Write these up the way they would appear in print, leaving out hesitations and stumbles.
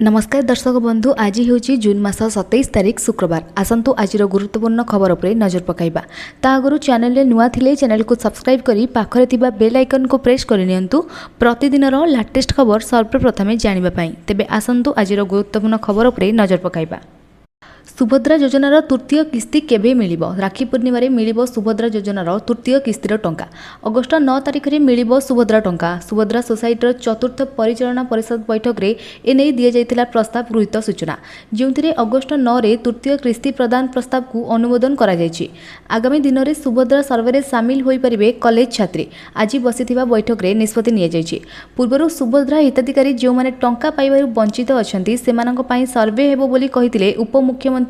नमस्कार दर्शक बंधु, आज हूँ जून मास 27 तारिख शुक्रवार। आसतु आज गुरुत्वपूर्ण खबर पर नजर पकाइबा। ता आगु चैनल नुआ थिले चैनल को सब्सक्राइब करी पाखरे थिबा बेल आइकन को प्रेस करनियंतु प्रतिदिन लाटेस्ट खबर सर्वप्रथमे जानिबा पई। तेबे आसतु आज गुरुत्वपूर्ण खबर पर नजर पकाइबा। सुभद्रा योजनार तृतीय किस्ती केबे मिलिबो? राखी पूर्णिमा रे मिलिबो सुभद्रा योजनार तृतीय किस्तीर टंका। अगस्ट 9 तारिख रे मिलिबो सुभद्रा टंका। सुभद्रा सोसाइटीर चतुर्थ परिचालना परिषद बैठक रे एने दिया जायतिला प्रस्ताव गृहीत सूचना, जेउथिरे अगस्ट 9 रे तृतीय किस्ती प्रदान प्रस्ताव को अनुमोदन करा जायछि। आगामी दिन में सुभद्रा सर्वे रे सामिल होई परिबे कॉलेज छात्री। आज बसिथिबा बैठक रे निष्पत्ति निया जायछि। पूर्वरु सुभद्रा हिताधिकारी जो माने टंका पाइबारु वंचित अछंती सेमानंक पई सर्वे हेबो बोली कहिथिले उपमुख्यमंत्री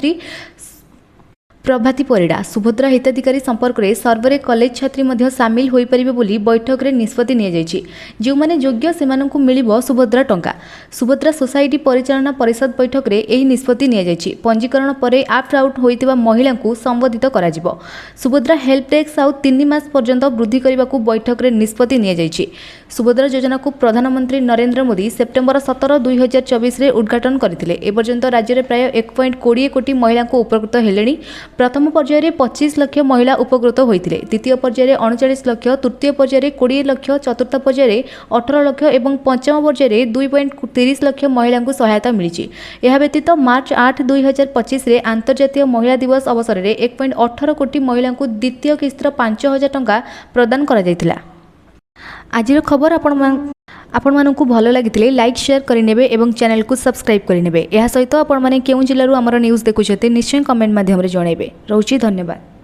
प्रभाती परिडा। सुभद्रा हिताधिकारी संपर्क में सर्वे कॉलेज छात्री मध्य सामिल होई परिबे बोली बैठक रे निष्पत्ति निया जायछि। जो माने योग्य सेमानंकु मिलिबो सुभद्रा टंका। सुभद्रा सोसाइटी परिचालना परिषद बैठक रे एही निष्पत्ति निया जायछि। पंजीकरण परे आप्ट आउट होइतिबा महिला को संबोधित करा जिवो। सुभद्रा हेल्प डेस्क आउ 3 मास पर्यंत वृद्धि करबाकू बैठक रे निष्पत्ति निया जायछि। सुभद्रा योजना को प्रधानमंत्री नरेंद्र मोदी सेप्टेम्बर 17, 2024 रे उद्घाटन करथिले। ए पर्यंत राज्य रे प्राय 1.20 कोटी महिला को उपकृत हेलेनी। प्रथम पर्यायर 25 लाख महिला उपकृत होते, द्वितीय पर्यायर 39 लाख, तृतीय पर्यायर 20 लाख, चतुर्थ पर्यायर 18 लाख और पंचम पर्यायर 2.30 लाख महिला को सहायता मिली। यह व्यतीत मार्च 8, 2025 रे अंतर्जातीय महिला दिवस अवसर में 1.18 कोटी महिला को द्वितीय किस्तर 5000 टंका प्रदान करा जायतिला। आज खबर आपण मानकु भल लगी लाइक शेयर करेंगे और चैनल को सब्सक्राइब करेंगे। यह सहित आपण माने केउ जिल्लारू आमर न्यूज़ देखुछते निश्चय कमेंट माध्यम रे जणाइबे। रहउछि धन्यवाद।